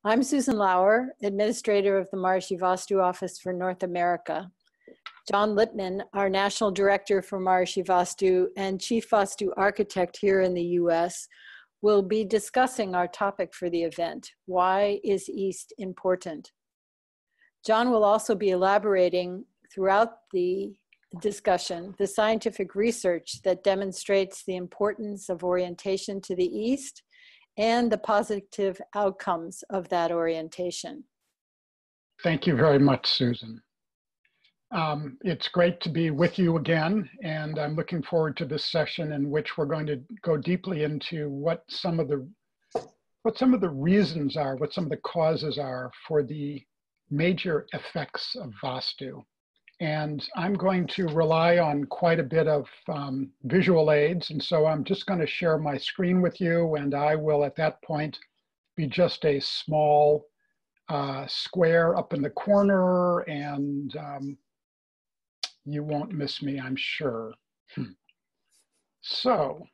I'm Susan Lauer, Administrator of the Maharishi Vastu Office for North America. John Lippman, our National Director for Maharishi Vastu and Chief Vastu Architect here in the US, will be discussing our topic for the event, Why is East Important? John will also be elaborating throughout the discussion the scientific research that demonstrates the importance of orientation to the East and the positive outcomes of that orientation. Thank you very much, Susan. It's great to be with you again, and I'm looking forward to this session in which we're going to go deeply into what some of the reasons are, what some of the causes are for the major effects of Vastu. And I'm going to rely on quite a bit of visual aids. And so I'm just going to share my screen with you. And I will, at that point, be just a small square up in the corner. And you won't miss me, I'm sure. So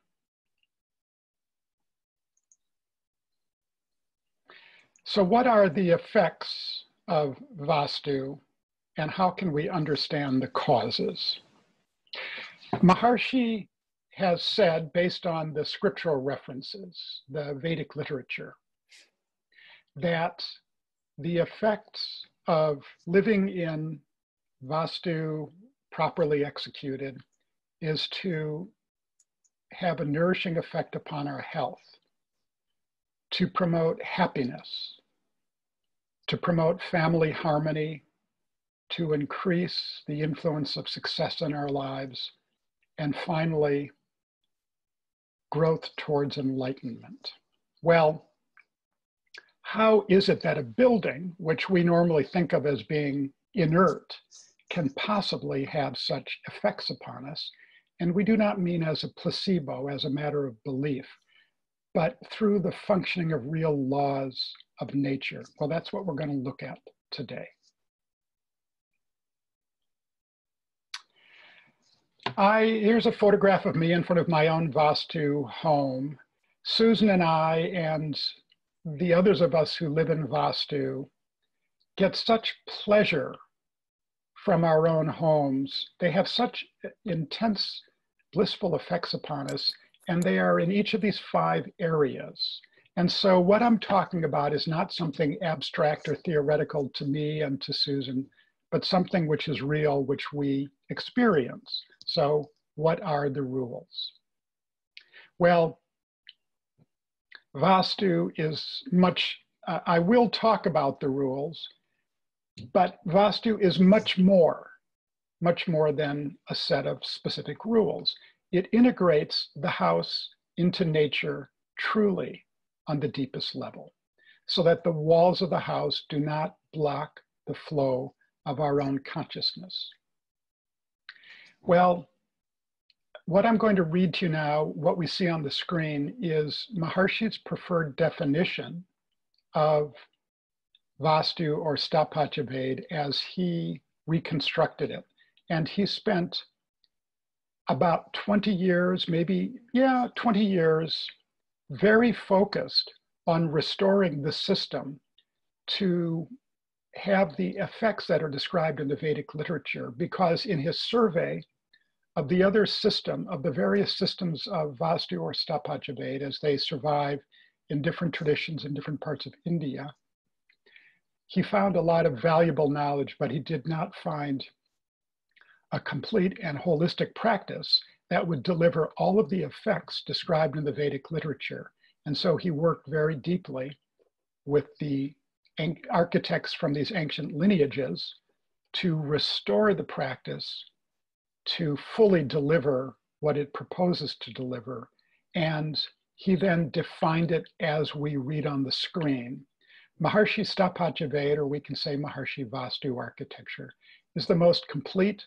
what are the effects of Vastu? And how can we understand the causes? Maharishi has said, based on the scriptural references, the Vedic literature, that the effects of living in Vastu properly executed is to have a nourishing effect upon our health, to promote happiness, to promote family harmony, to increase the influence of success in our lives, and finally, growth towards enlightenment. Well, how is it that a building, which we normally think of as being inert, can possibly have such effects upon us? And we do not mean as a placebo, as a matter of belief, but through the functioning of real laws of nature. Well, that's what we're going to look at today. Here's a photograph of me in front of my own Vastu home. Susan and I and the others of us who live in Vastu get such pleasure from our own homes. They have such intense, blissful effects upon us, and they are in each of these 5 areas. And so what I'm talking about is not something abstract or theoretical to me and to Susan, but something which is real, which we experience. So what are the rules? Well, Vastu is much, I will talk about the rules, but Vastu is much more than a set of specific rules. It integrates the house into nature truly on the deepest level, so that the walls of the house do not block the flow of our own consciousness. Well, what I'm going to read to you now, what we see on the screen, is Maharishi's preferred definition of Vastu or Sthapatya as he reconstructed it. And he spent about 20 years, 20 years, very focused on restoring the system to have the effects that are described in the Vedic literature, because in his survey of the other system, of the various systems of Vastu or Sthapatya as they survive in different traditions in different parts of India, he found a lot of valuable knowledge, but he did not find a complete and holistic practice that would deliver all of the effects described in the Vedic literature. And so he worked very deeply with the architects from these ancient lineages to restore the practice to fully deliver what it proposes to deliver. And he then defined it as we read on the screen. Maharishi Sthapatya Veda, or we can say Maharishi Vastu architecture, is the most complete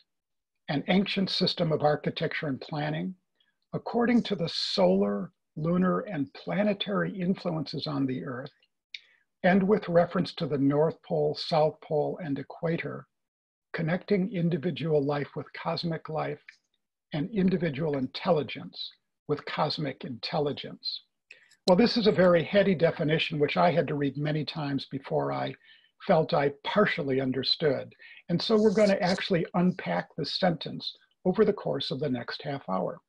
and ancient system of architecture and planning according to the solar, lunar, and planetary influences on the Earth, and with reference to the North Pole, South Pole, and equator, connecting individual life with cosmic life and individual intelligence with cosmic intelligence. Well, this is a very heady definition, which I had to read many times before I felt I partially understood. And so we're going to actually unpack this sentence over the course of the next half hour.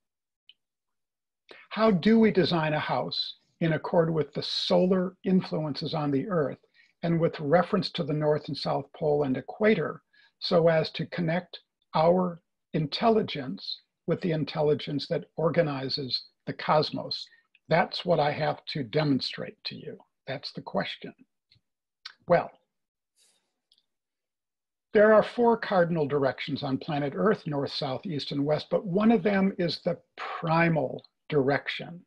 How do we design a house in accord with the solar influences on the Earth and with reference to the North and South Pole and equator so as to connect our intelligence with the intelligence that organizes the cosmos? That's what I have to demonstrate to you. That's the question. Well, there are 4 cardinal directions on planet Earth: north, south, east, and west, but one of them is the primal direction,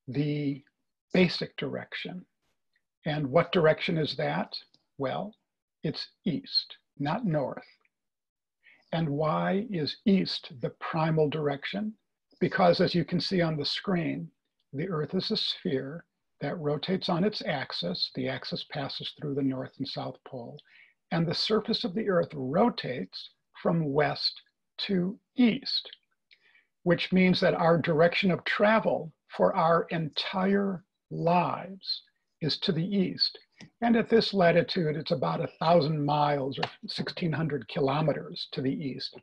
the basic direction. And what direction is that? Well, it's east, not north. And why is east the primal direction? Because as you can see on the screen, the Earth is a sphere that rotates on its axis. The axis passes through the North and South Pole, and the surface of the Earth rotates from west to east, which means that our direction of travel for our entire lives is to the east. And at this latitude, it's about 1,000 miles or 1,600 kilometers to the east.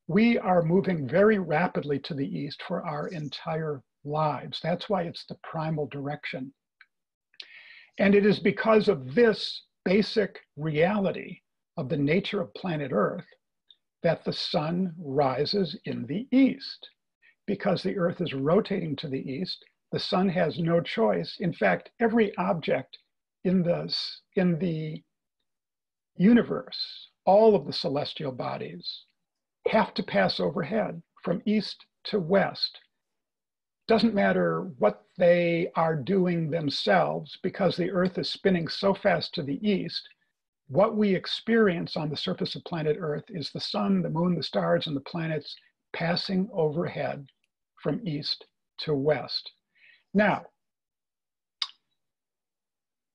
We are moving very rapidly to the east for our entire lives. That's why it's the primal direction. And it is because of this basic reality of the nature of planet Earth that the sun rises in the east. Because the Earth is rotating to the east, the sun has no choice. In fact, every object in the universe, all of the celestial bodies, have to pass overhead from east to west. Doesn't matter what they are doing themselves, because the Earth is spinning so fast to the east. What we experience on the surface of planet Earth is the sun, the moon, the stars, and the planets passing overhead from east to west. Now,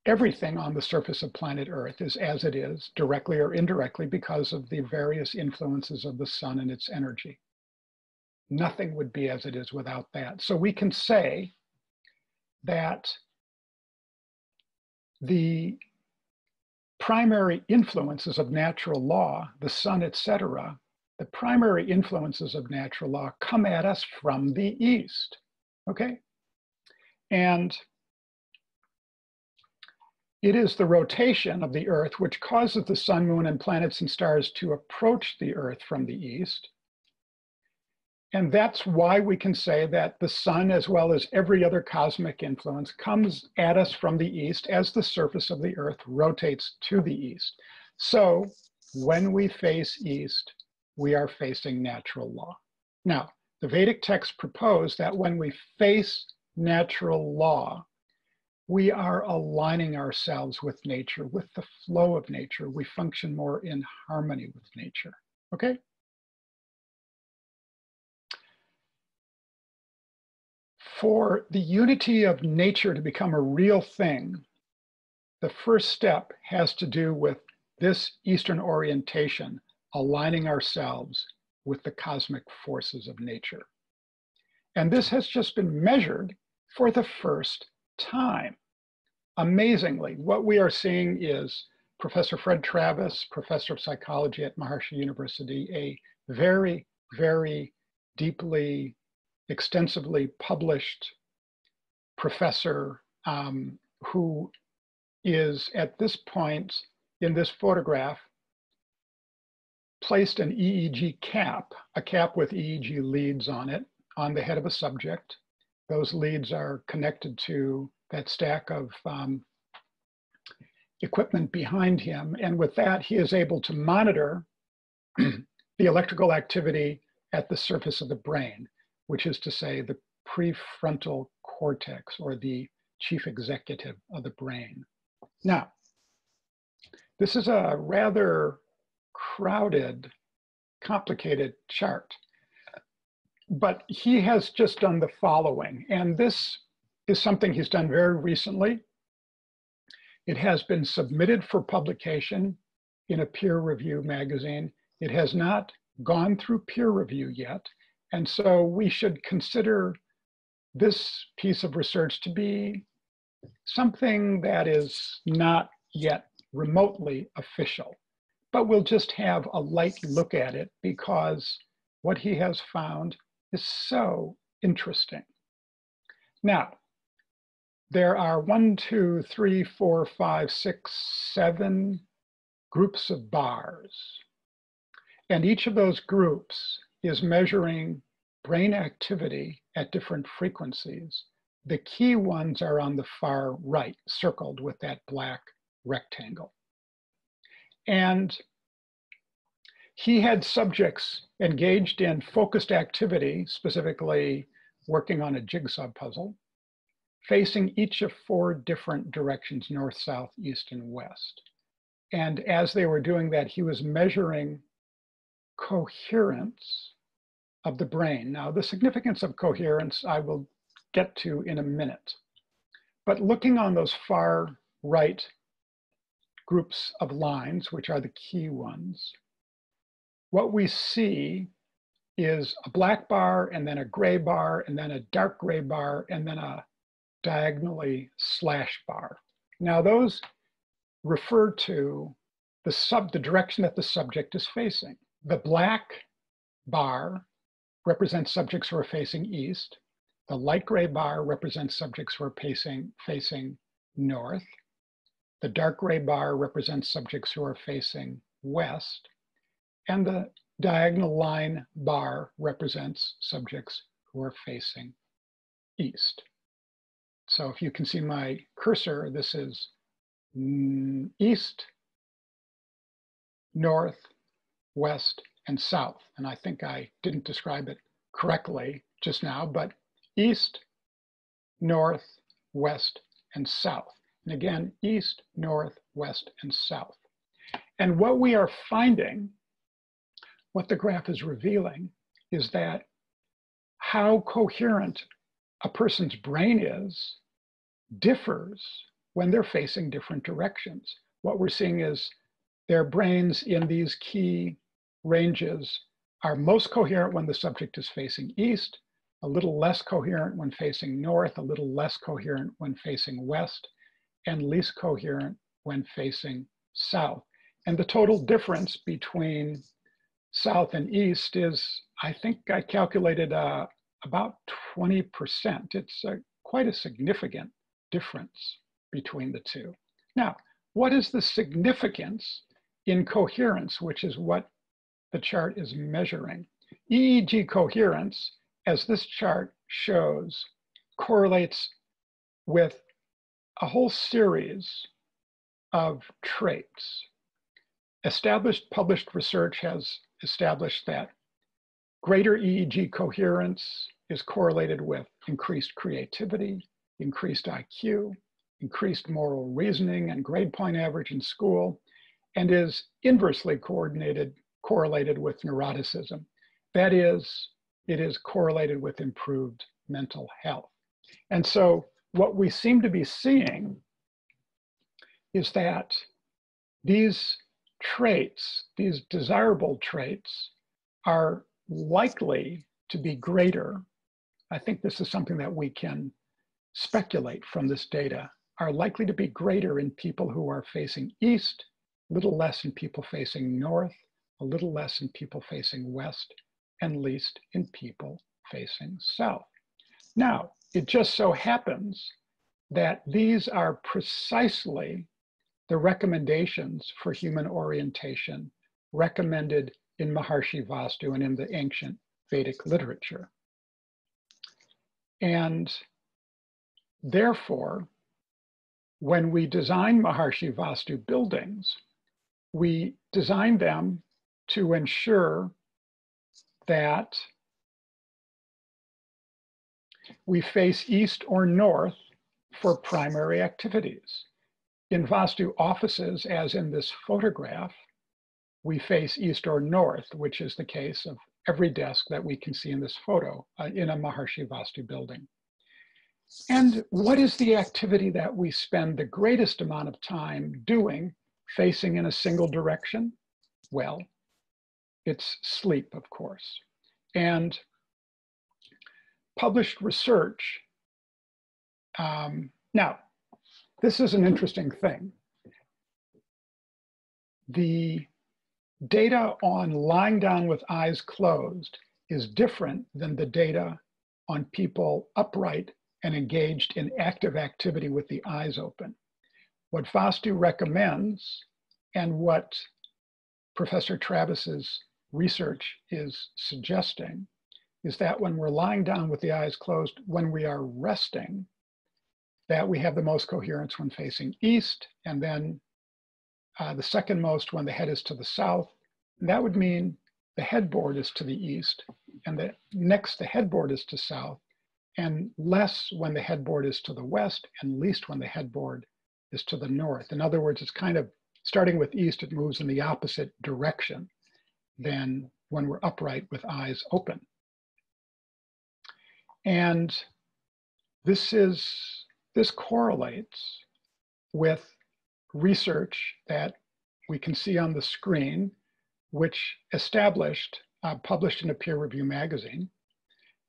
everything on the surface of planet Earth is as it is, directly or indirectly, because of the various influences of the sun and its energy. Nothing would be as it is without that. So we can say that the primary influences of natural law, the sun, etc., the primary influences of natural law come at us from the east, okay? And it is the rotation of the Earth which causes the sun, moon, and planets and stars to approach the Earth from the east. And that's why we can say that the sun, as well as every other cosmic influence, comes at us from the east as the surface of the Earth rotates to the east. So when we face east, we are facing natural law. Now, the Vedic texts propose that when we face natural law, we are aligning ourselves with nature, with the flow of nature. We function more in harmony with nature, okay? For the unity of nature to become a real thing, the first step has to do with this Eastern orientation, aligning ourselves with the cosmic forces of nature. And this has just been measured for the first time. Amazingly, what we are seeing is Professor Fred Travis, professor of psychology at Maharishi University, a very, very deeply, extensively published professor who is at this point in this photograph placed an EEG cap, a cap with EEG leads on it, on the head of a subject. Those leads are connected to that stack of equipment behind him. And with that, he is able to monitor the electrical activity at the surface of the brain, which is to say the prefrontal cortex, or the chief executive of the brain. Now, this is a rather crowded, complicated chart, but he has just done the following, and this is something he's done very recently. It has been submitted for publication in a peer review magazine. It has not gone through peer review yet, and so we should consider this piece of research to be something that is not yet remotely official, but we'll just have a light look at it because what he has found is so interesting. Now, there are 7 groups of bars, and each of those groups is measuring brain activity at different frequencies. The key ones are on the far right, circled with that black rectangle. And he had subjects engaged in focused activity, specifically working on a jigsaw puzzle, facing each of 4 different directions, north, south, east, and west. And as they were doing that, he was measuring coherence of the brain. Now, the significance of coherence I will get to in a minute. But looking on those far right groups of lines, which are the key ones, what we see is a black bar, and then a gray bar, and then a dark gray bar, and then a diagonally slash bar. Now, those refer to the direction that the subject is facing. The black bar represents subjects who are facing east. The light gray bar represents subjects who are facing north. The dark gray bar represents subjects who are facing west. And the diagonal line bar represents subjects who are facing east. So if you can see my cursor, this is east, north, west, and south. And I think I didn't describe it correctly just now, but east, north, west, and south. And again, east, north, west, and south. And what we are finding, what the graph is revealing, is that how coherent a person's brain is differs when they're facing different directions. What we're seeing is their brains in these key ranges are most coherent when the subject is facing east, a little less coherent when facing north, a little less coherent when facing west, and least coherent when facing south. And the total difference between south and east is, I think I calculated about 20%. It's quite a significant difference between the two. Now, what is the significance in coherence, which is what the chart is measuring? EEG coherence, as this chart shows, correlates with a whole series of traits. Established published research has established that greater EEG coherence is correlated with increased creativity, increased IQ, increased moral reasoning and grade point average in school, and is inversely correlated with neuroticism. That is, it is correlated with improved mental health. And so what we seem to be seeing is that these traits, these desirable traits, are likely to be greater. I think this is something that we can speculate from this data, are likely to be greater in people who are facing east, a little less in people facing north, a little less in people facing west, and least in people facing south. Now, it just so happens that these are precisely the recommendations for human orientation recommended in Maharshi Vastu and in the ancient Vedic literature. And therefore, when we design Maharshi Vastu buildings, we design them to ensure that we face east or north for primary activities. In Vastu offices, as in this photograph, we face east or north, which is the case of every desk that we can see in this photo in a Maharshi Vastu building. And what is the activity that we spend the greatest amount of time doing facing in a single direction? Well, it's sleep, of course. And published research Now, this is an interesting thing. The data on lying down with eyes closed is different than the data on people upright and engaged in active activity with the eyes open. What Vastu recommends and what Professor Travis's research is suggesting is that when we're lying down with the eyes closed, when we are resting, that we have the most coherence when facing east, and then the second most when the head is to the south. And that would mean the headboard is to the east, and the headboard is to south, and less when the headboard is to the west, and least when the headboard is to the north. In other words, it's kind of starting with east, it moves in the opposite direction than when we're upright with eyes open. And this correlates with research that we can see on the screen, which published in a peer review magazine,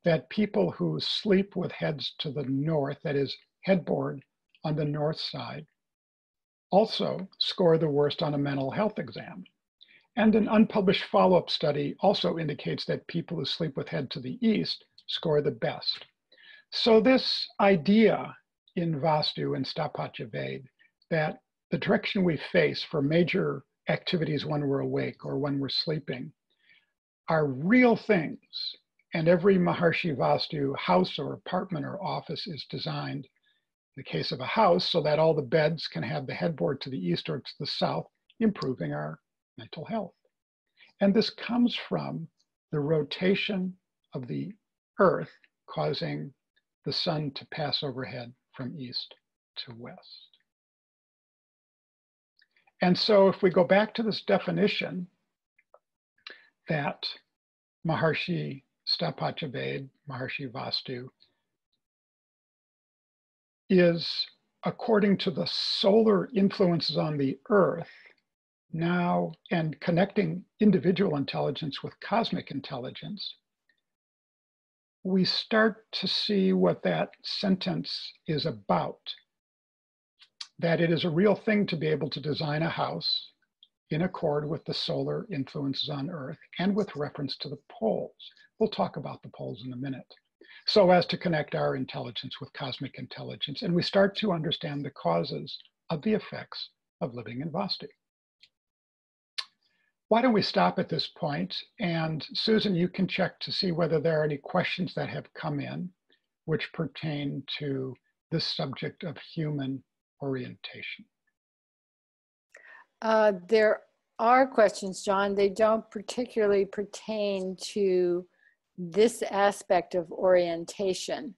that people who sleep with heads to the north, that is headboard on the north side, also score the worst on a mental health exam. And an unpublished follow-up study also indicates that people who sleep with head to the east score the best. So this idea in Vastu and Sthapatya Veda that the direction we face for major activities when we're awake or when we're sleeping are real things. And every Maharshi Vastu house or apartment or office is designed, in the case of a house, so that all the beds can have the headboard to the east or to the south, improving our mental health. And this comes from the rotation of the earth causing the sun to pass overhead from east to west. And so if we go back to this definition that Maharshi Sthapatya Veda, Maharshi Vastu, is according to the solar influences on the earth now and connecting individual intelligence with cosmic intelligence, we start to see what that sentence is about. That it is a real thing to be able to design a house in accord with the solar influences on Earth and with reference to the poles. We'll talk about the poles in a minute. So as to connect our intelligence with cosmic intelligence, and we start to understand the causes of the effects of living in Vastu. Why don't we stop at this point? And Susan, you can check to see whether there are any questions that have come in which pertain to this subject of human orientation. There are questions, John. They don't particularly pertain to this aspect of orientation.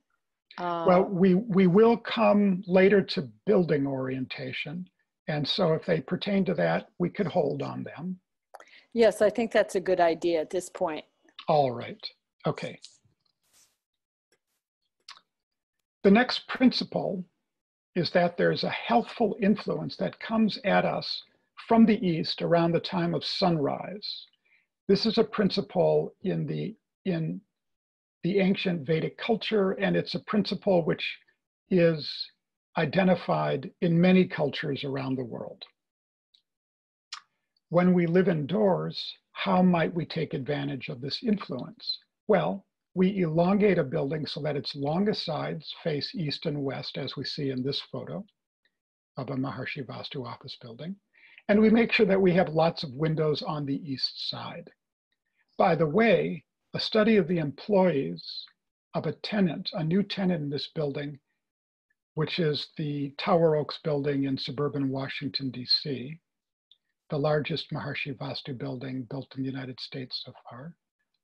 Well, we will come later to building orientation. And so if they pertain to that, we could hold on them. Yes, I think that's a good idea at this point. All right. Okay. The next principle is that there's a healthful influence that comes at us from the east around the time of sunrise. This is a principle in the ancient Vedic culture, and it's a principle which is identified in many cultures around the world. When we live indoors, how might we take advantage of this influence? Well, we elongate a building so that its longest sides face east and west, as we see in this photo of a Maharshi Vastu office building. And we make sure that we have lots of windows on the east side. By the way, a study of the employees of a new tenant in this building, which is the Tower Oaks building in suburban Washington, D.C., the largest Maharshi Vastu building built in the United States so far.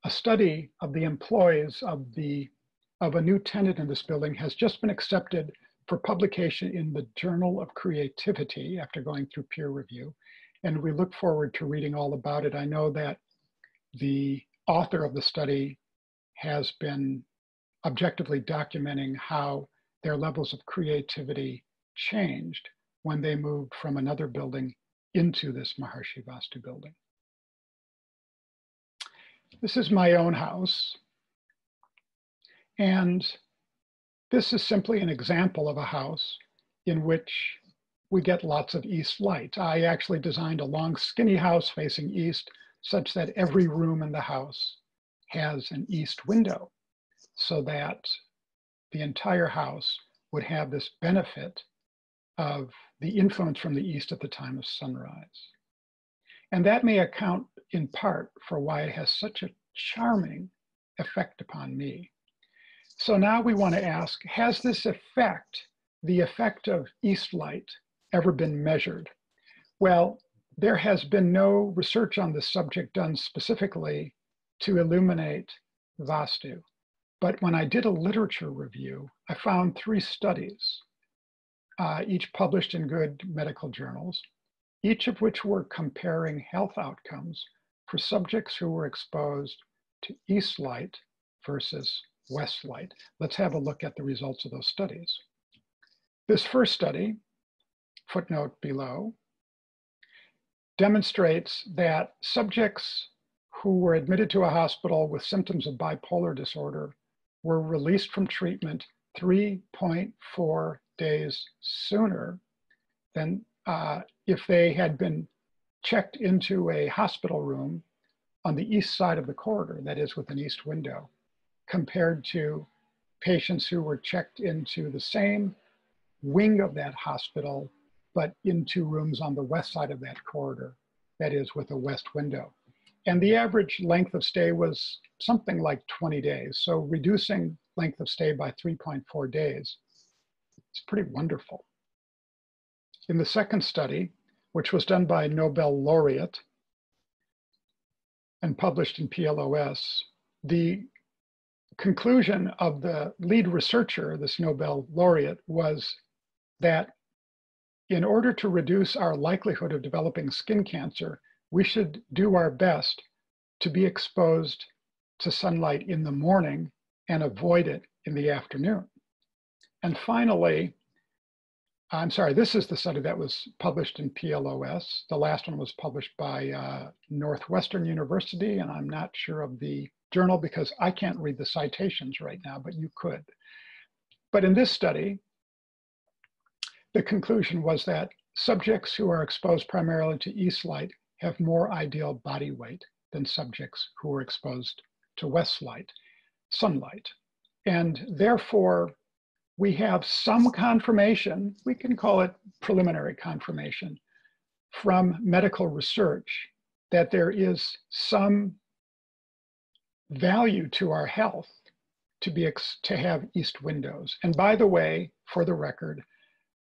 A study of the employees of a new tenant in this building has just been accepted for publication in the Journal of Creativity after going through peer review. And we look forward to reading all about it. I know that the author of the study has been objectively documenting how their levels of creativity changed when they moved from another building into this Maharshi Vastu building. This is my own house. And This is simply an example of a house in which we get lots of east light. I actually designed a long, skinny house facing east such that every room in the house has an east window so that the entire house would have this benefit of the influence from the east at the time of sunrise. And that may account in part for why it has such a charming effect upon me. So now we want to ask, has this effect, the effect of east light, ever been measured? Well, there has been no research on this subject done specifically to illuminate Vastu. But when I did a literature review, I found 3 studies, each published in good medical journals, each of which were comparing health outcomes for subjects who were exposed to east light versus west light. Let's have a look at the results of those studies. This first study, footnote below, demonstrates that subjects who were admitted to a hospital with symptoms of bipolar disorder were released from treatment 3.4 days sooner than if they had been checked into a hospital room on the east side of the corridor, that is with an east window, compared to patients who were checked into the same wing of that hospital, but into rooms on the west side of that corridor, that is with a west window. And the average length of stay was something like 20 days. So reducing length of stay by 3.4 days, it's pretty wonderful. In the second study, which was done by a Nobel laureate and published in PLOS, the conclusion of the lead researcher, this Nobel laureate, was that in order to reduce our likelihood of developing skin cancer, we should do our best to be exposed to sunlight in the morning and avoid it in the afternoon. And finally, I'm sorry, this is the study that was published in PLOS. The last one was published by Northwestern University, and I'm not sure of the journal because I can't read the citations right now, but you could. But in this study, the conclusion was that subjects who are exposed primarily to east light have more ideal body weight than subjects who are exposed to west light, sunlight. And therefore, we have some confirmation, we can call it preliminary confirmation, from medical research that there is some value to our health to have east windows. And by the way, for the record,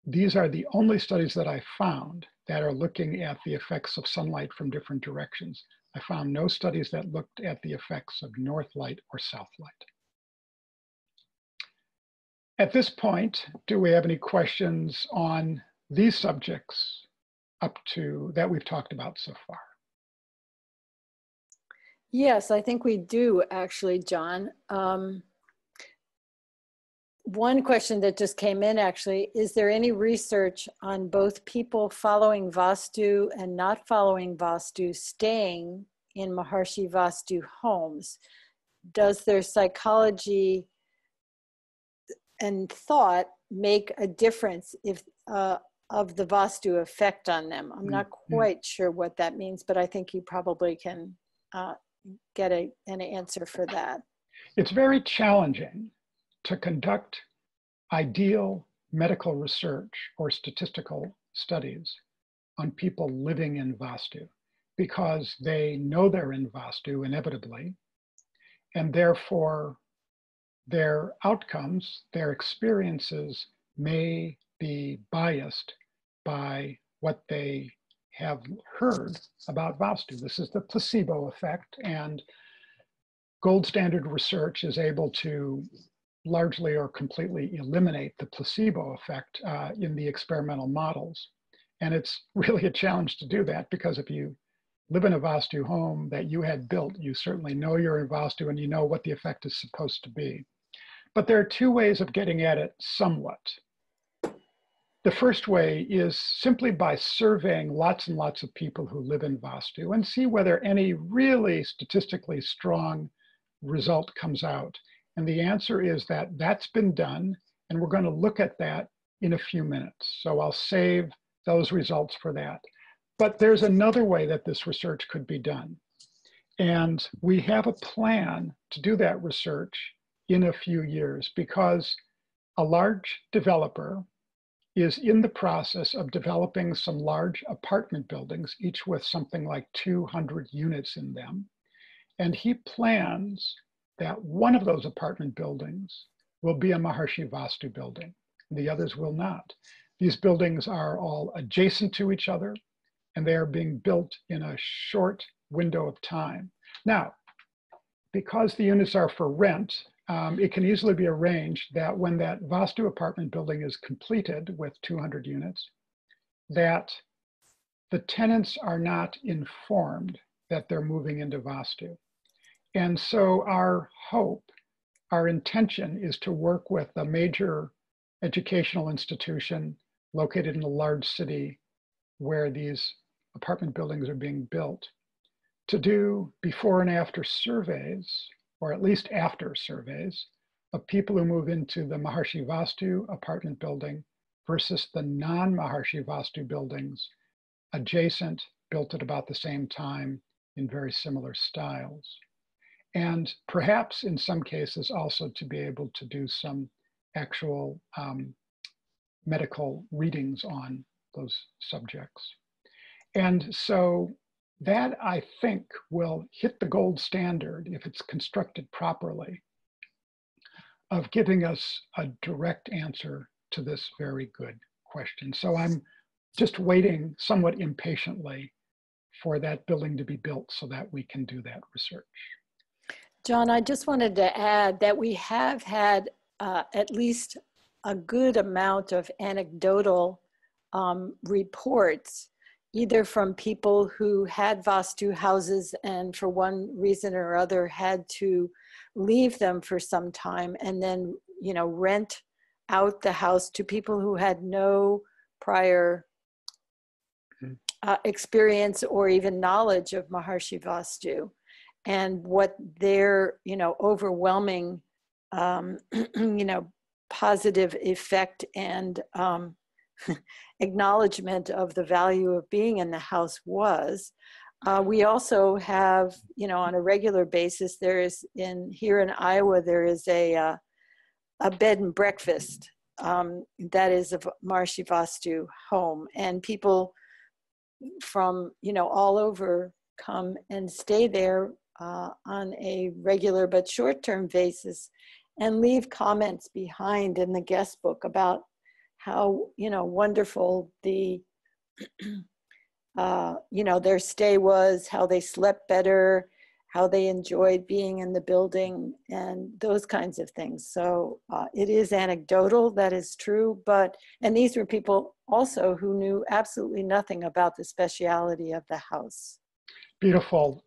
these are the only studies that I found that are looking at the effects of sunlight from different directions. I found no studies that looked at the effects of north light or south light. At this point, do we have any questions on these subjects up to that we've talked about so far? Yes, I think we do actually, John. One question that just came in actually, is there any research on both people following Vastu and not following Vastu staying in Maharshi Vastu homes? Does their psychology and thought make a difference if of the Vastu effect on them? I'm not quite sure what that means, but I think you probably can get an answer for that. It's very challenging to conduct ideal medical research or statistical studies on people living in Vastu because they know they're in Vastu inevitably, and therefore their outcomes, their experiences may be biased by what they have heard about Vastu. This is the placebo effect, and gold standard research is able to largely or completely eliminate the placebo effect in the experimental models. And it's really a challenge to do that because if you live in a Vastu home that you had built, you certainly know you're in Vastu and you know what the effect is supposed to be. But there are 2 ways of getting at it somewhat. The first way is simply by surveying lots and lots of people who live in Vastu and see whether any really statistically strong result comes out. And the answer is that that's been done And we're going to look at that in a few minutes. So I'll save those results for that. But there's another way that this research could be done. And we have a plan to do that research in a few years because a large developer is in the process of developing some large apartment buildings, each with something like 200 units in them. And he plans that one of those apartment buildings will be a Maharshi Vastu building. The others will not. These buildings are all adjacent to each other, and they are being built in a short window of time. Now, because the units are for rent, it can easily be arranged that when that Vastu apartment building is completed with 200 units, that the tenants are not informed that they're moving into Vastu. And so our hope, our intention is to work with a major educational institution located in a large city where these apartment buildings are being built to do before and after surveys, or at least after surveys, of people who move into the Maharshi Vastu apartment building versus the non-Maharshi Vastu buildings adjacent, built at about the same time in very similar styles. And perhaps in some cases also to be able to do some actual medical readings on those subjects. And so that, I think, will hit the gold standard, if it's constructed properly, of giving us a direct answer to this very good question. So I'm just waiting somewhat impatiently for that building to be built so that we can do that research. John, I just wanted to add that we have had at least a good amount of anecdotal reports, either from people who had Vastu houses and for one reason or other had to leave them for some time and then, you know, rent out the house to people who had no prior experience or even knowledge of Maharshi Vastu, and what their, you know, overwhelming, you know, positive effect and acknowledgement of the value of being in the house was. We also have, you know, on a regular basis, there is here in Iowa, there is a bed and breakfast that is a Maharshi Vastu home, and people from, you know, all over come and stay there on a regular but short-term basis and leave comments behind in the guest book about how, you know, wonderful the, you know, their stay was, how they slept better, how they enjoyed being in the building, and those kinds of things. So it is anecdotal, that is true, but, and these were people also who knew absolutely nothing about the speciality of the house. Beautiful.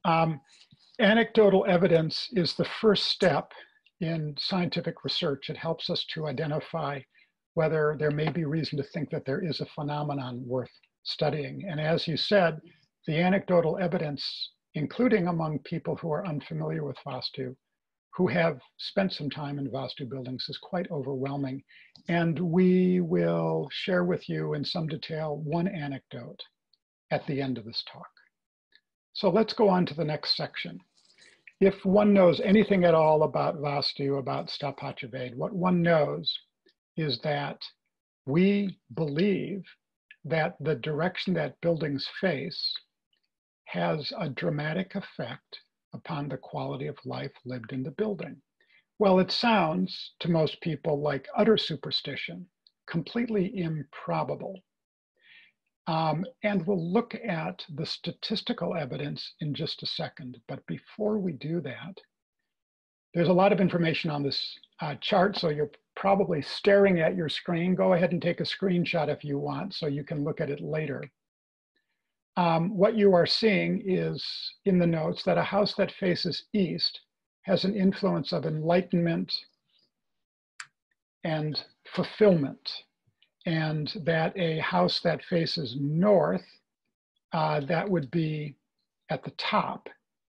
Anecdotal evidence is the first step in scientific research. It helps us to identify whether there may be reason to think that there is a phenomenon worth studying. And as you said, the anecdotal evidence, including among people who are unfamiliar with Vastu, who have spent some time in Vastu buildings, is quite overwhelming. And we will share with you in some detail one anecdote at the end of this talk. So let's go on to the next section. If one knows anything at all about Vastu, about Sthapatya, what one knows is that we believe that the direction that buildings face has a dramatic effect upon the quality of life lived in the building. Well, it sounds to most people like utter superstition, completely improbable. And we'll look at the statistical evidence in just a second. But before we do that, there's a lot of information on this chart, so you're probably staring at your screen. Go ahead and take a screenshot if you want, so you can look at it later. What you are seeing is in the notes that a house that faces east has an influence of enlightenment and fulfillment, and that a house that faces north, that would be at the top,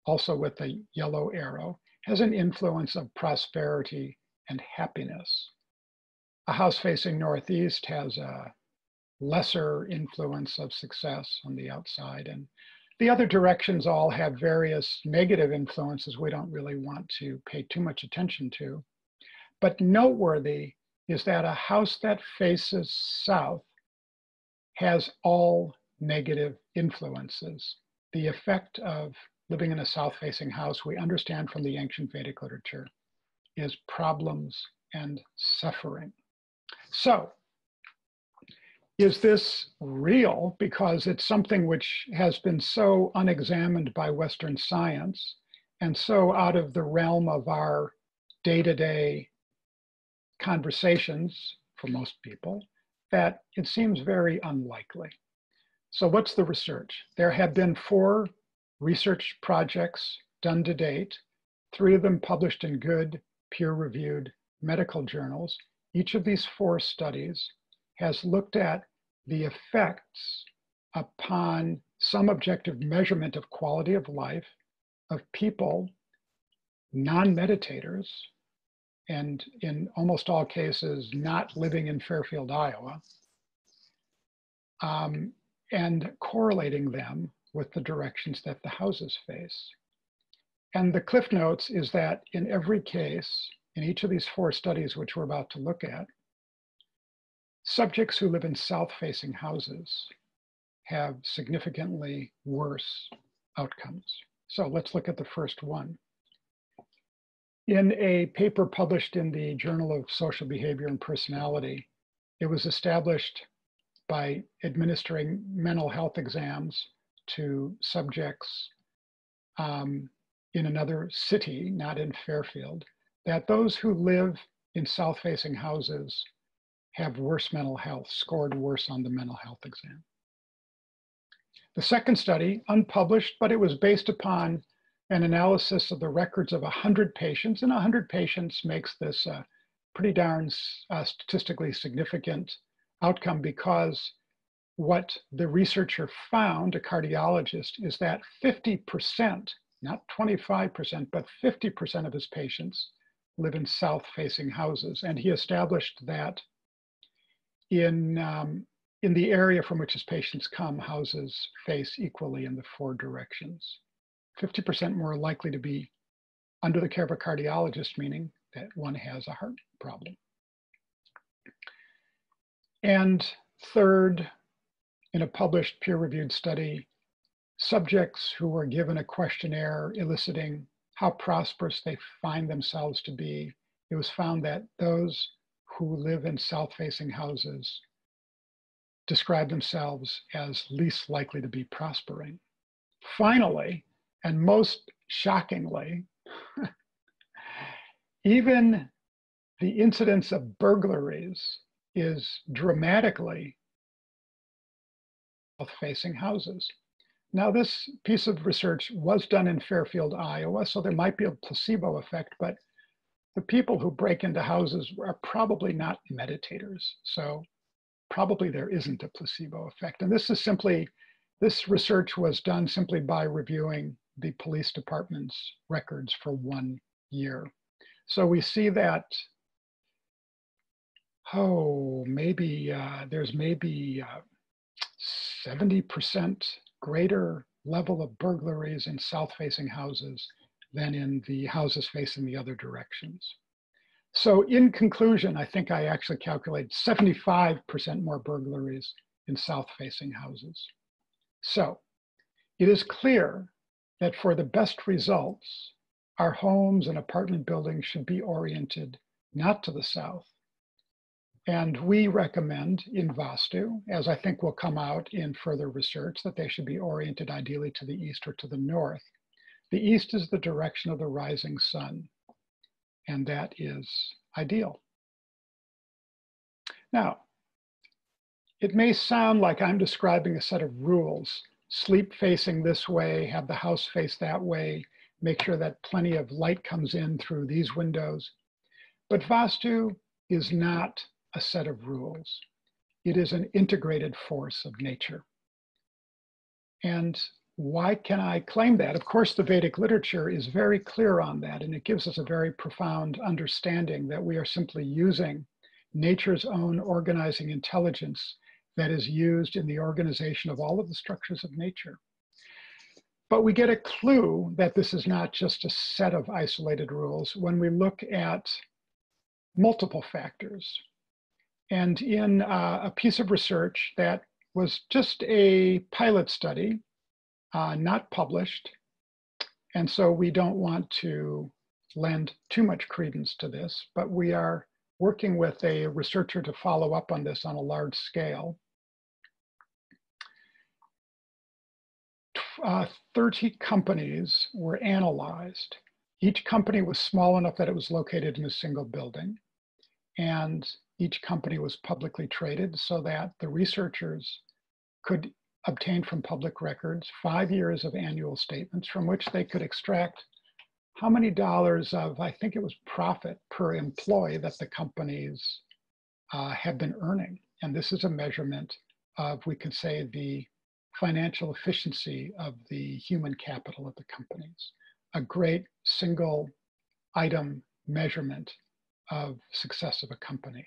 also with a yellow arrow, has an influence of prosperity and happiness. A house facing northeast has a lesser influence of success on the outside. And the other directions all have various negative influences we don't really want to pay too much attention to. But noteworthy is that a house that faces south has all negative influences. The effect of living in a south-facing house, we understand from the ancient Vedic literature, is problems and suffering. So, is this real? Because it's something which has been so unexamined by Western science and so out of the realm of our day-to-day conversations for most people that it seems very unlikely. So what's the research? There have been 4 research projects done to date, 3 of them published in good peer-reviewed medical journals. Each of these 4 studies has looked at the effects upon some objective measurement of quality of life of people, non-meditators, and in almost all cases, not living in Fairfield, Iowa, and correlating them with the directions that the houses face. And the cliff notes is that in every case, in each of these 4 studies, which we're about to look at, subjects who live in south-facing houses have significantly worse outcomes. So let's look at the first one. In a paper published in the Journal of Social Behavior and Personality, it was established by administering mental health exams to subjects in another city, not in Fairfield, that those who live in south-facing houses have worse mental health, scored worse on the mental health exam. The second study, unpublished, but it was based upon an analysis of the records of 100 patients, and 100 patients makes this a pretty darn statistically significant outcome, because what the researcher found, a cardiologist, is that 50%, not 25%, but 50% of his patients live in south-facing houses. And he established that in the area from which his patients come, houses face equally in the 4 directions. 50% more likely to be under the care of a cardiologist, meaning that one has a heart problem. And third, in a published peer-reviewed study, subjects who were given a questionnaire eliciting how prosperous they find themselves to be, it was found that those who live in south-facing houses describe themselves as least likely to be prospering. Finally, and most shockingly, even the incidence of burglaries is dramatically south-facing houses. Now, this piece of research was done in Fairfield, Iowa, so there might be a placebo effect, but the people who break into houses are probably not meditators. So probably there isn't a placebo effect. And this research was done simply by reviewing the police department's records for 1 year. So we see that, there's maybe 70% greater level of burglaries in south-facing houses than in the houses facing the other directions. So in conclusion, I think I actually calculated 75% more burglaries in south-facing houses. So it is clear that for the best results, our homes and apartment buildings should be oriented not to the south. And we recommend in Vastu, as I think will come out in further research, that they should be oriented ideally to the east or to the north. The east is the direction of the rising sun, and that is ideal. Now, it may sound like I'm describing a set of rules. Sleep facing this way, have the house face that way, make sure that plenty of light comes in through these windows. But Vastu is not a set of rules. It is an integrated force of nature. And why can I claim that? Of course, the Vedic literature is very clear on that, and it gives us a very profound understanding that we are simply using nature's own organizing intelligence that is used in the organization of all of the structures of nature. But we get a clue that this is not just a set of isolated rules when we look at multiple factors. And in a piece of research that was just a pilot study, not published, and so we don't want to lend too much credence to this, but we are working with a researcher to follow up on this on a large scale. 30 companies were analyzed. Each company was small enough that it was located in a single building, and each company was publicly traded so that the researchers could obtain from public records 5 years of annual statements from which they could extract how many dollars of, I think it was profit per employee that the companies have been earning. And this is a measurement of, we could say, the financial efficiency of the human capital of the companies. A great single item measurement of success of a company.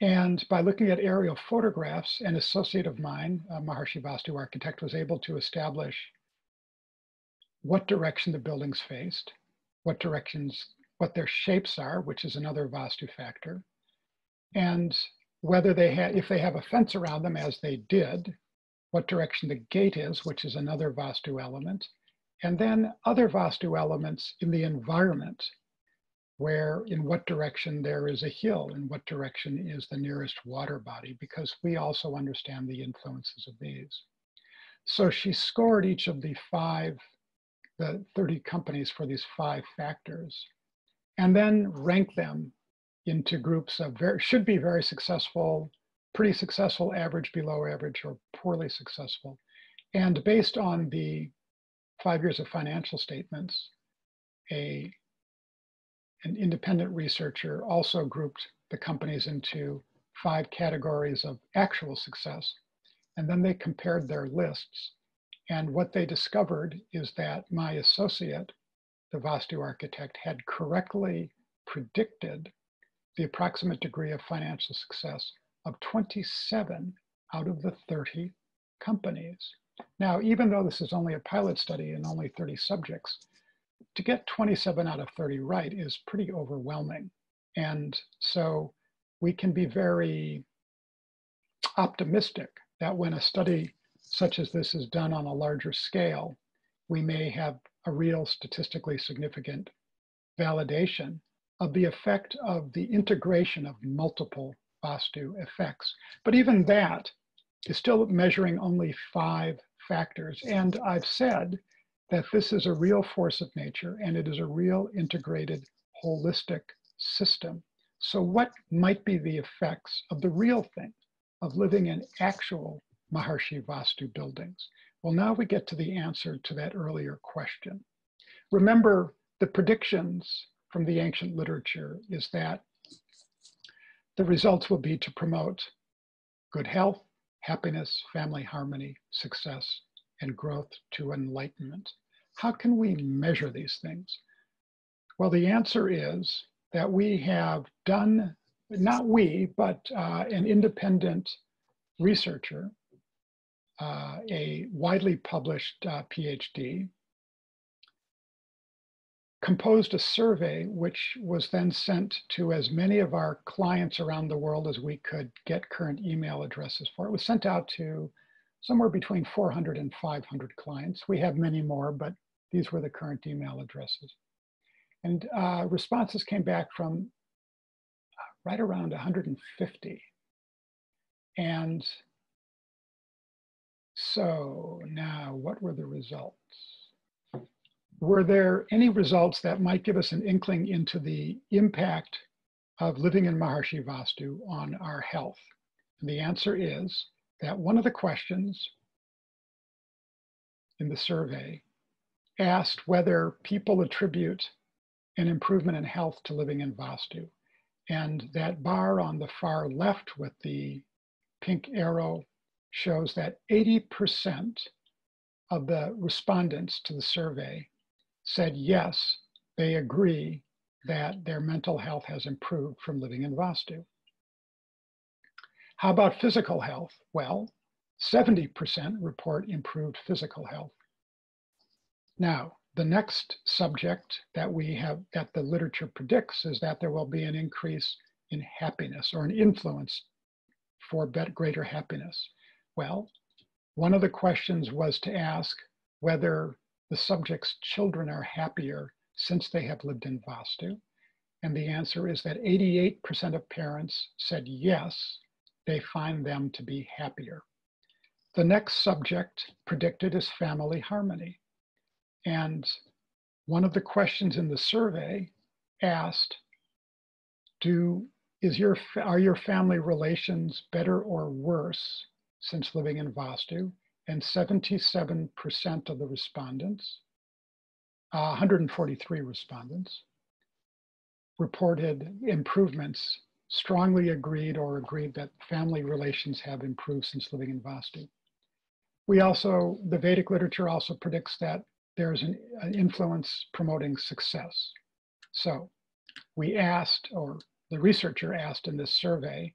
And by looking at aerial photographs, an associate of mine, a Maharishi Vastu architect, was able to establish what direction the buildings faced, what their shapes are, which is another Vastu factor, and whether they had, if they have a fence around them, as they did, what direction the gate is, which is another Vastu element, and then other Vastu elements in the environment, where in what direction there is a hill, in what direction is the nearest water body, because we also understand the influences of these. So she scored each of the 30 companies for these 5 factors, and then ranked them into groups of should be very successful, pretty successful, average, below average, or poorly successful. And based on the 5 years of financial statements, an independent researcher also grouped the companies into 5 categories of actual success. And then they compared their lists. And what they discovered is that my associate, the Vastu architect, had correctly predicted the approximate degree of financial success of 27 out of the 30 companies. Now, even though this is only a pilot study and only 30 subjects, to get 27 out of 30 right is pretty overwhelming. And so we can be very optimistic that when a study such as this is done on a larger scale, we may have a real statistically significant validation of the effect of the integration of multiple Vastu effects. But even that is still measuring only 5 factors. And I've said that this is a real force of nature and it is a real integrated, holistic system. So what might be the effects of the real thing, of living in actual Maharishi Vastu buildings? Well, now we get to the answer to that earlier question. Remember, the predictions from the ancient literature is that the results will be to promote good health, happiness, family harmony, success, and growth to enlightenment. How can we measure these things? Well, the answer is that we have done, not we, but an independent researcher, a widely published PhD, composed a survey which was then sent to as many of our clients around the world as we could get current email addresses for. It was sent out to somewhere between 400 and 500 clients. We have many more, but these were the current email addresses. And responses came back from right around 150. And so now, what were the results? Were there any results that might give us an inkling into the impact of living in Maharishi Vastu on our health? And the answer is that one of the questions in the survey asked whether people attribute an improvement in health to living in Vastu. And that bar on the far left with the pink arrow shows that 80% of the respondents to the survey said yes, they agree that their mental health has improved from living in Vastu. How about physical health? Well, 70% report improved physical health. Now, the next subject that the literature predicts is that there will be an increase in happiness, or an influence for greater happiness. Well, one of the questions was to ask whether the subject's children are happier since they have lived in Vastu. And the answer is that 88% of parents said yes, they find them to be happier. The next subject predicted is family harmony. And one of the questions in the survey asked, are your family relations better or worse since living in Vastu? And 77% of the respondents, 143 respondents, reported improvements, strongly agreed that family relations have improved since living in Vastu. The Vedic literature also predicts that there's an influence promoting success. So we asked, or the researcher asked in this survey,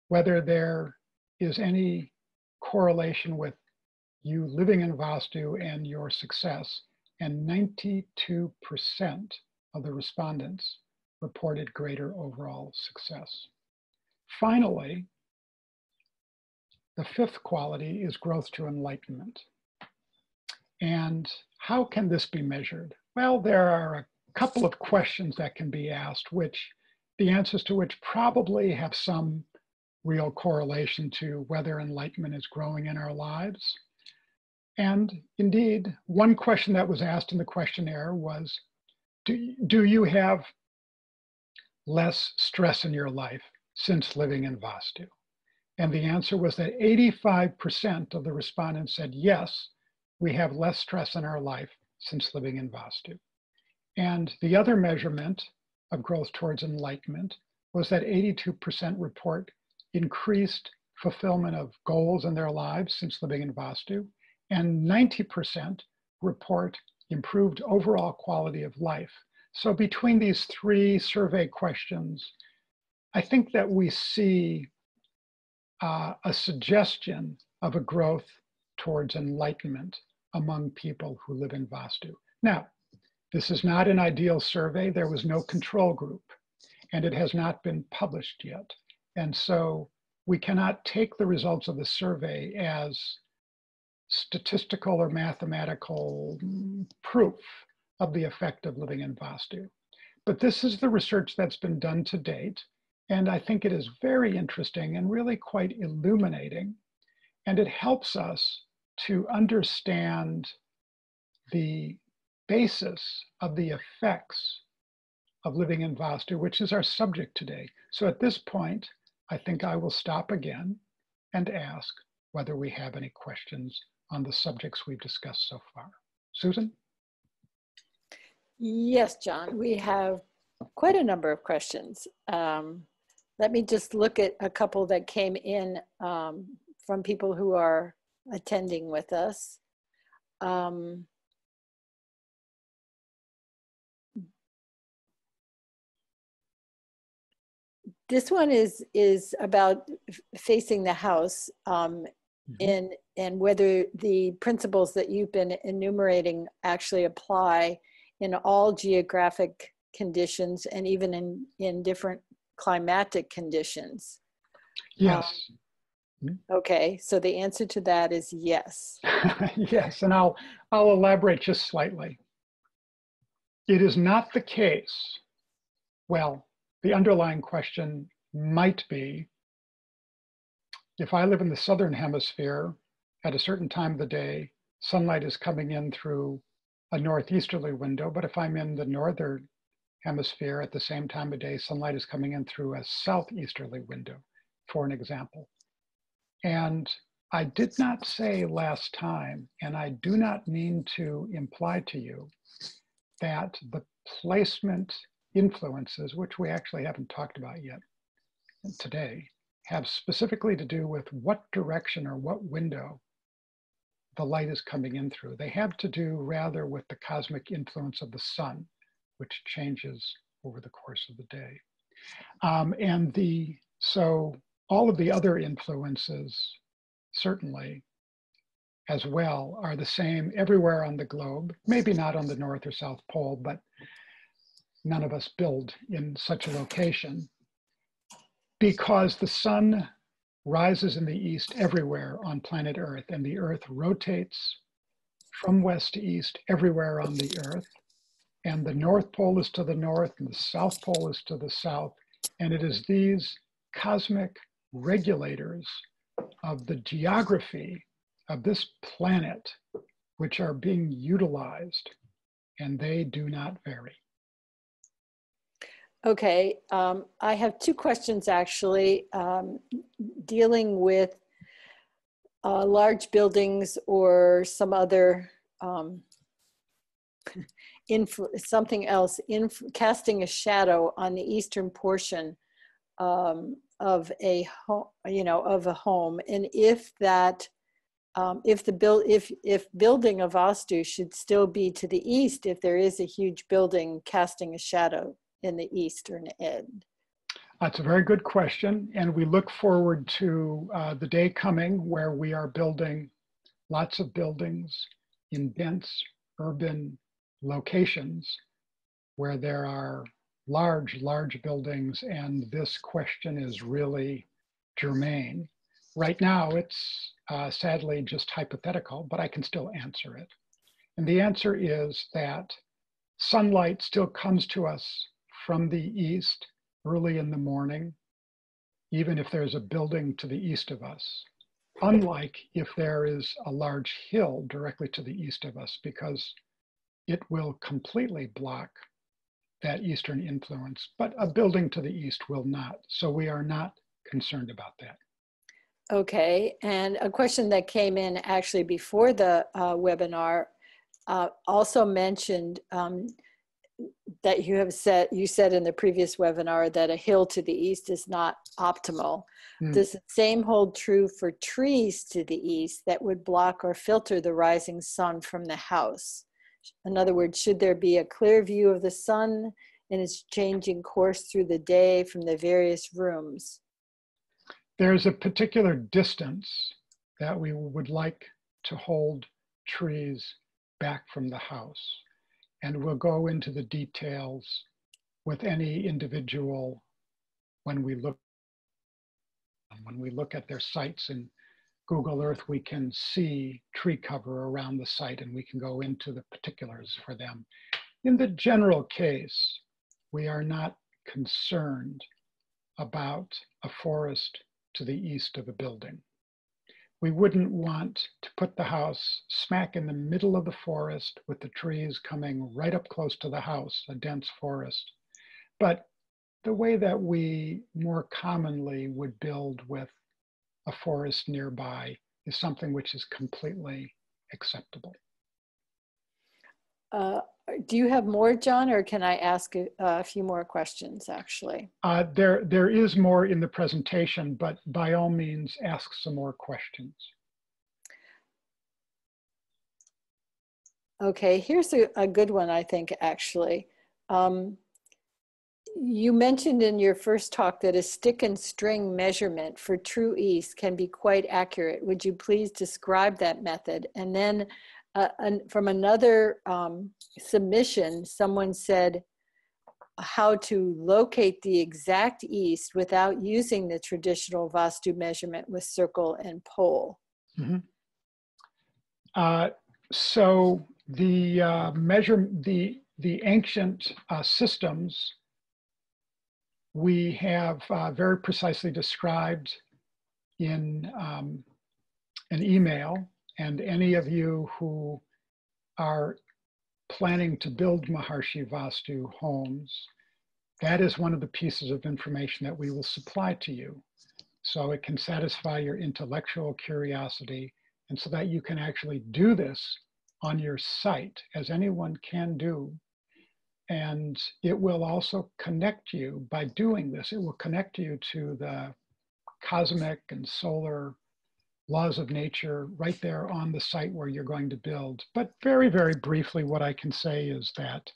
whether there is any correlation with you living in Vastu and your success, and 92% of the respondents reported greater overall success. Finally, the fifth quality is growth to enlightenment. And how can this be measured? Well, there are a couple of questions that can be asked, the answers to which probably have some real correlation to whether enlightenment is growing in our lives. And indeed, one question that was asked in the questionnaire was, do you have less stress in your life since living in Vastu? And the answer was that 85% of the respondents said, yes, we have less stress in our life since living in Vastu. And the other measurement of growth towards enlightenment was that 82% report increased fulfillment of goals in their lives since living in Vastu, and 90% report improved overall quality of life. So between these three survey questions, I think that we see a suggestion of a growth towards enlightenment among people who live in Vastu. Now, this is not an ideal survey. There was no control group, and it has not been published yet. And so we cannot take the results of the survey as statistical or mathematical proof of the effect of living in Vastu. But this is the research that's been done to date. And I think it is very interesting and really quite illuminating. And it helps us to understand the basis of the effects of living in Vastu, which is our subject today. So at this point, I think I will stop again and ask whether we have any questions on the subjects we've discussed so far. Susan? Yes, John, we have quite a number of questions. Let me just look at a couple that came in from people who are attending with us. This one is about facing the house and whether the principles that you've been enumerating actually apply in all geographic conditions and even in different climatic conditions. Yes. Okay, so the answer to that is yes. Yes, and I'll elaborate just slightly. It is not the case. Well, the underlying question might be, if I live in the southern hemisphere at a certain time of the day, sunlight is coming in through a northeasterly window, but if I'm in the northern hemisphere at the same time of day, sunlight is coming in through a southeasterly window, for an example. And I did not say last time, and I do not mean to imply to you, that the placement influences, which we actually haven't talked about yet today, have specifically to do with what direction or what window the light is coming in through. They have to do rather with the cosmic influence of the sun, which changes over the course of the day. So all of the other influences, certainly, as well, are the same everywhere on the globe. Maybe not on the North or South Pole, but none of us build in such a location, because the sun rises in the east everywhere on planet Earth, and the Earth rotates from west to east everywhere on the Earth. And the North Pole is to the north, and the South Pole is to the south. And it is these cosmic regulators of the geography of this planet which are being utilized, and they do not vary. Okay, I have two questions actually, dealing with large buildings or some other something else, casting a shadow on the eastern portion of a home, of a home, and if that, if building a Vastu should still be to the east, if there is a huge building casting a shadow in the eastern end. That's a very good question, and we look forward to the day coming where we are building lots of buildings in dense urban locations where there are large buildings, and this question is really germane. Right now, it's sadly just hypothetical, but I can still answer it. And the answer is that sunlight still comes to us from the east early in the morning, even if there's a building to the east of us, unlike if there is a large hill directly to the east of us, because it will completely block that eastern influence, but a building to the east will not. So we are not concerned about that. Okay, and a question that came in actually before the webinar also mentioned that you said in the previous webinar that a hill to the east is not optimal. Does the same hold true for trees to the east that would block or filter the rising sun from the house? In other words, should there be a clear view of the sun in its changing course through the day from the various rooms? There's a particular distance that we would like to hold trees back from the house. And we'll go into the details with any individual when we look at their sites in Google Earth. We can see tree cover around the site, and we can go into the particulars for them. In the general case, we are not concerned about a forest to the east of a building. We wouldn't want to put the house smack in the middle of the forest with the trees coming right up close to the house, a dense forest. But the way that we more commonly would build with a forest nearby is something which is completely acceptable. Do you have more, John, or can I ask a few more questions, actually? There is more in the presentation, but by all means, ask some more questions. Okay, here's a good one, I think, actually. You mentioned in your first talk that a stick and string measurement for true east can be quite accurate. Would you please describe that method? And then from another submission, someone said how to locate the exact east without using the traditional Vastu measurement with circle and pole. Mm-hmm. So the the ancient systems we have very precisely described in an email, and any of you who are planning to build Maharshi Vastu homes, that is one of the pieces of information that we will supply to you. So it can satisfy your intellectual curiosity, and so that you can actually do this on your site, as anyone can do. And it will also connect you, by doing this, it will connect you to the cosmic and solar laws of nature right there on the site where you're going to build. But very, very briefly, what I can say is that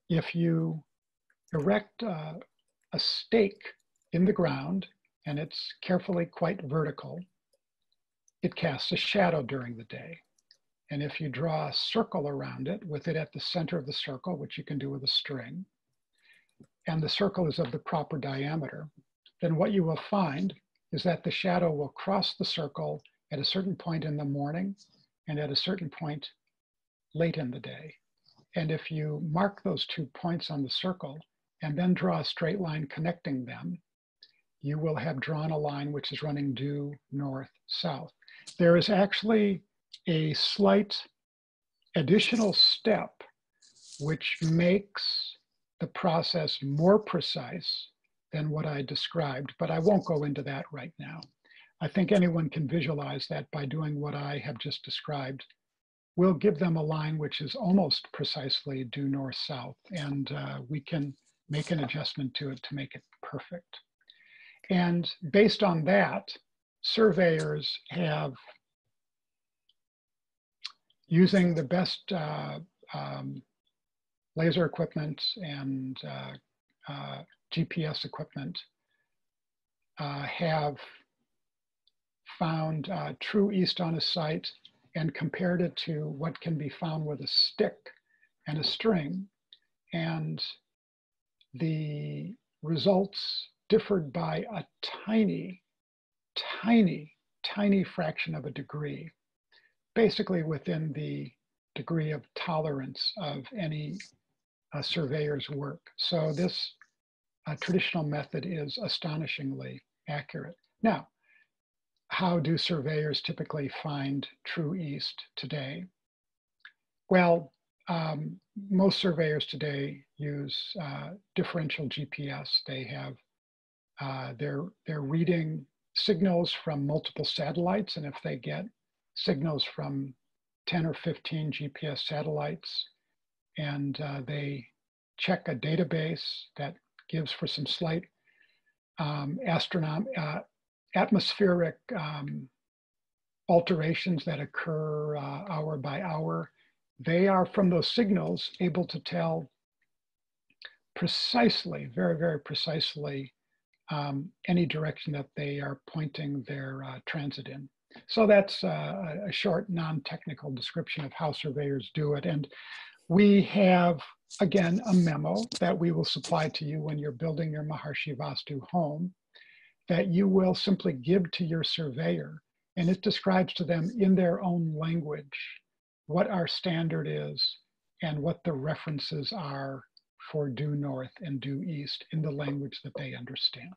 if you erect a stake in the ground, and it's carefully quite vertical, it casts a shadow during the day. And if you draw a circle around it, with it at the center of the circle, which you can do with a string, and the circle is of the proper diameter, then what you will find is that the shadow will cross the circle at a certain point in the morning and at a certain point late in the day. And if you mark those 2 points on the circle and then draw a straight line connecting them, you will have drawn a line which is running due north-south. There is actually a slight additional step which makes the process more precise than what I described, but I won't go into that right now. I think anyone can visualize that by doing what I have just described. We'll give them a line which is almost precisely due north-south, and we can make an adjustment to it to make it perfect. And based on that, surveyors have, using the best laser equipment and GPS equipment, have found true east on a site and compared it to what can be found with a stick and a string. And the results differed by a tiny, tiny, tiny fraction of a degree, basically within the degree of tolerance of any surveyor's work. So this traditional method is astonishingly accurate. Now, how do surveyors typically find true east today? Well, most surveyors today use differential GPS. They have, they're reading signals from multiple satellites, and if they get signals from 10 or 15 GPS satellites, and they check a database that gives for some slight atmospheric alterations that occur hour by hour, they are, from those signals, able to tell precisely, very, very precisely, any direction that they are pointing their transit in. So that's a short, non-technical description of how surveyors do it. And we have, again, a memo that we will supply to you when you're building your Maharshi Vastu home, that you will simply give to your surveyor, and it describes to them in their own language what our standard is and what the references are for due north and due east in the language that they understand.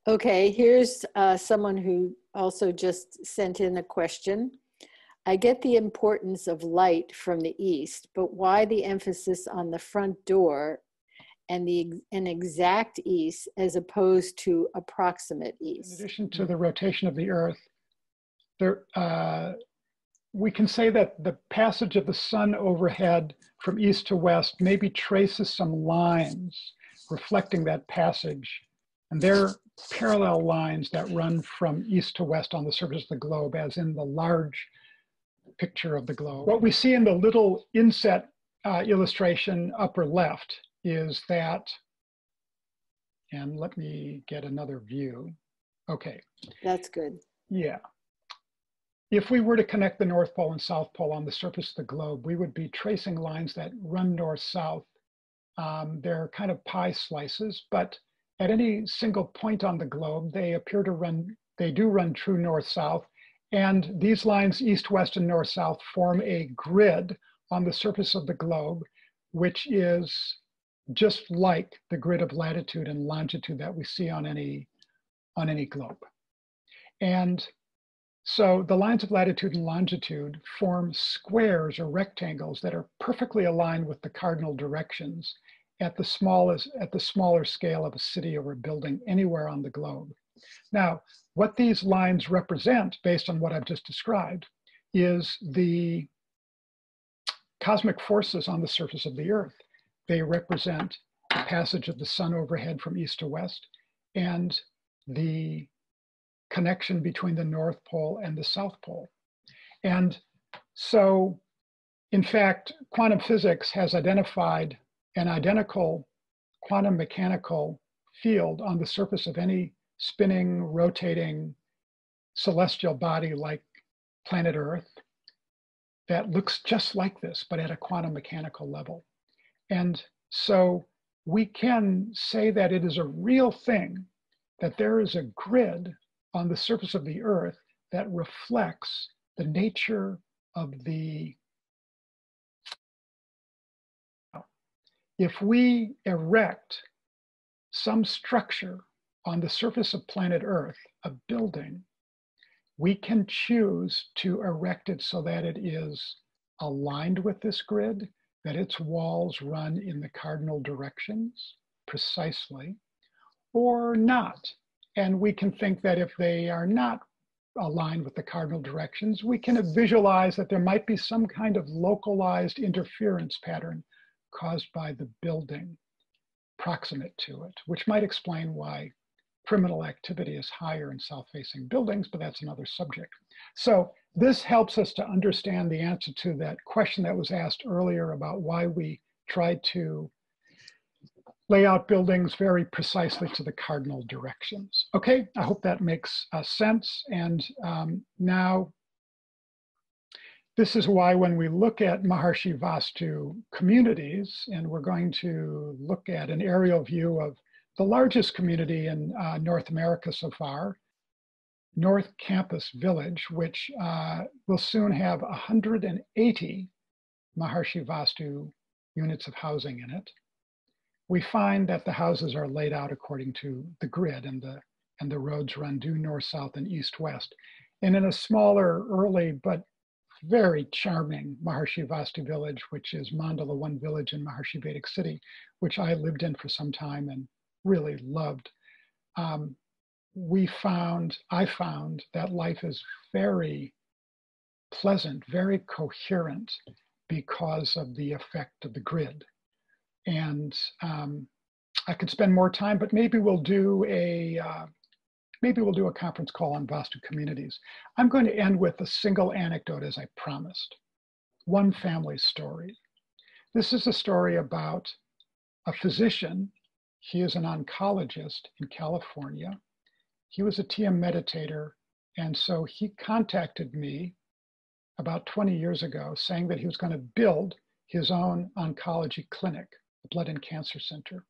Okay, here's someone who also just sent in a question. I get the importance of light from the east, but why the emphasis on the front door and an exact east as opposed to approximate east? In addition to the rotation of the earth, there, we can say that the passage of the sun overhead from east to west maybe traces some lines reflecting that passage. And they're parallel lines that run from east to west on the surface of the globe, as in the large picture of the globe. What we see in the little inset illustration upper left is that, and let me get another view. Okay. That's good. Yeah. If we were to connect the North Pole and South Pole on the surface of the globe, we would be tracing lines that run north-south. They're kind of pie slices, but at any single point on the globe, they appear to run, they do run true north-south. And these lines, east, west, and north-south, form a grid on the surface of the globe, which is just like the grid of latitude and longitude that we see on any globe. And so the lines of latitude and longitude form squares or rectangles that are perfectly aligned with the cardinal directions at the smaller scale of a city or a building anywhere on the globe. Now, what these lines represent, based on what I've just described, is the cosmic forces on the surface of the earth. They represent the passage of the sun overhead from east to west and the connection between the North Pole and the South Pole. And so, in fact, quantum physics has identified an identical quantum mechanical field on the surface of any spinning, rotating celestial body like planet Earth that looks just like this, but at a quantum mechanical level. And so we can say that it is a real thing, that there is a grid on the surface of the Earth that reflects the nature of the. If we erect some structure on the surface of planet Earth, a building, we can choose to erect it so that it is aligned with this grid, that its walls run in the cardinal directions precisely, or not. And we can think that if they are not aligned with the cardinal directions, we can visualize that there might be some kind of localized interference pattern caused by the building proximate to it, which might explain why criminal activity is higher in south-facing buildings, but that's another subject. So this helps us to understand the answer to that question that was asked earlier about why we tried to lay out buildings very precisely to the cardinal directions. Okay, I hope that makes sense. And now, this is why when we look at Maharshi Vastu communities, and we're going to look at an aerial view of the largest community in North America so far, North Campus Village, which will soon have 180 Maharshi Vastu units of housing in it. We find that the houses are laid out according to the grid, and the roads run due north, south, and east, west. And in a smaller, early, but very charming Maharshi Vastu village, which is Mandala One Village in Maharshi Vedic City, which I lived in for some time and really loved. I found that life is very pleasant, very coherent because of the effect of the grid. And I could spend more time, but maybe we'll do a conference call on Vastu communities. I'm going to end with a single anecdote, as I promised. One family story. This is a story about a physician. He is an oncologist in California. He was a TM meditator, and so he contacted me about 20 years ago saying that he was going to build his own oncology clinic, the Blood and Cancer Center.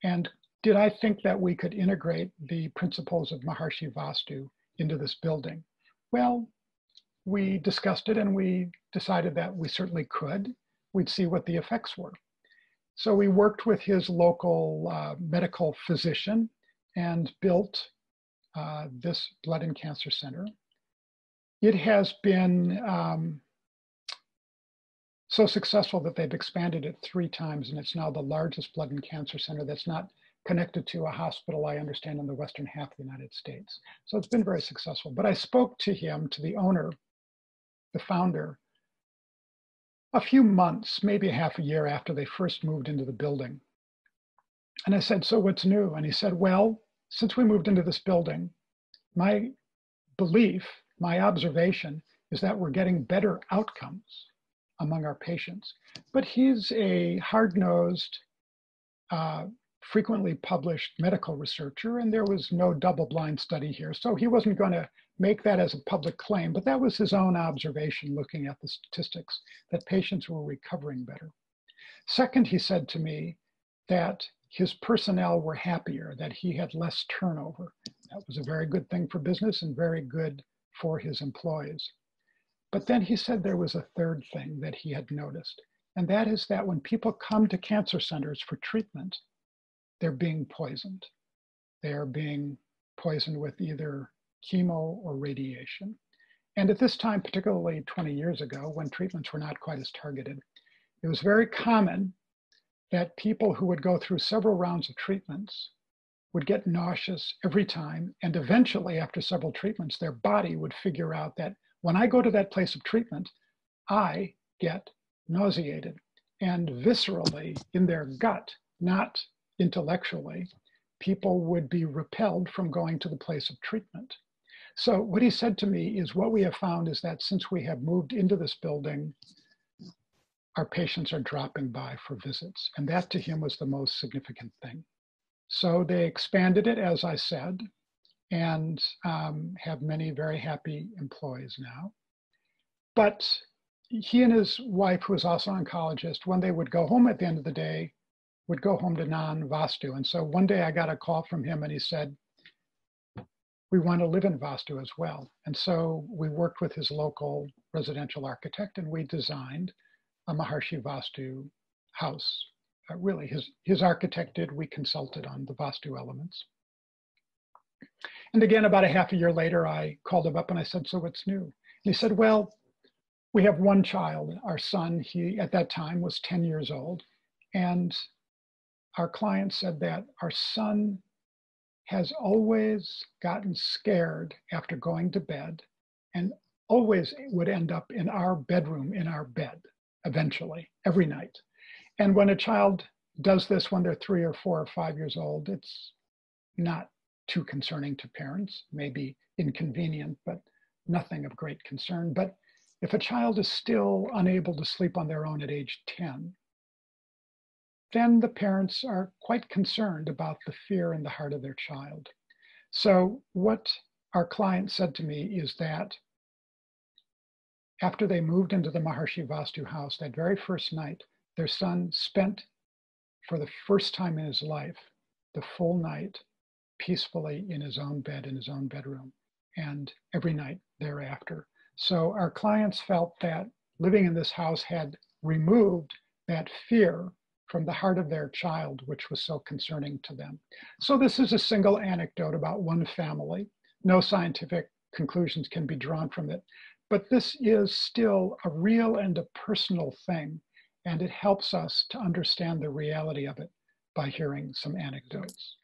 And did I think that we could integrate the principles of Maharshi Vastu into this building? Well, we discussed it and we decided that we certainly could. We'd see what the effects were. So we worked with his local medical physician and built this Blood and Cancer Center. It has been so successful that they've expanded it 3 times, and it's now the largest blood and cancer center that's not connected to a hospital, I understand, in the western half of the United States. So it's been very successful. But I spoke to him, to the owner, the founder, a few months, maybe half a year after they first moved into the building. And I said, so what's new? And he said, well, since we moved into this building, my belief, my observation is that we're getting better outcomes among our patients. But he's a hard-nosed, frequently published medical researcher, and there was no double-blind study here. So he wasn't going to make that as a public claim, but that was his own observation looking at the statistics, that patients were recovering better. Second, he said to me that his personnel were happier, that he had less turnover. That was a very good thing for business and very good for his employees. But then he said there was a third thing that he had noticed, and that is that when people come to cancer centers for treatment, they're being poisoned. They are being poisoned with either chemo or radiation. And at this time, particularly 20 years ago, when treatments were not quite as targeted, it was very common that people who would go through several rounds of treatments would get nauseous every time. And eventually, after several treatments, their body would figure out that when I go to that place of treatment, I get nauseated. And viscerally, in their gut, not intellectually, people would be repelled from going to the place of treatment. So what he said to me is, what we have found is that since we have moved into this building, our patients are dropping by for visits. And that to him was the most significant thing. So they expanded it, as I said, and have many very happy employees now. But he and his wife, who was also an oncologist, when they would go home at the end of the day, would go home to non-Vastu. And so one day I got a call from him and he said, we want to live in Vastu as well. And so we worked with his local residential architect and we designed a Maharshi Vastu house. Really, his architect did, we consulted on the Vastu elements. And again, about a half a year later, I called him up and I said, so what's new? And he said, well, we have one child, our son. He, at that time, was 10 years old. And our client said that our son has always gotten scared after going to bed and always would end up in our bedroom, in our bed, eventually, every night. And when a child does this when they're 3 or 4 or 5 years old, it's not too concerning to parents, maybe inconvenient, but nothing of great concern. But if a child is still unable to sleep on their own at age 10, then the parents are quite concerned about the fear in the heart of their child. So what our client said to me is that after they moved into the Maharshi Vastu house, that very first night, their son spent, for the first time in his life, the full night peacefully in his own bed, in his own bedroom, and every night thereafter. So our clients felt that living in this house had removed that fear from the heart of their child, which was so concerning to them. So this is a single anecdote about one family. No scientific conclusions can be drawn from it, but this is still a real and a personal thing, and it helps us to understand the reality of it by hearing some anecdotes.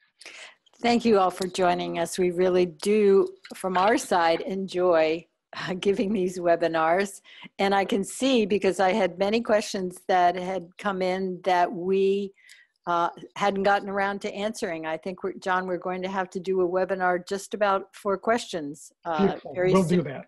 Thank you all for joining us. We really do, from our side, enjoy giving these webinars. And I can see, because I had many questions that had come in that we hadn't gotten around to answering. I think, John, we're going to have to do a webinar just about for questions. We'll do that.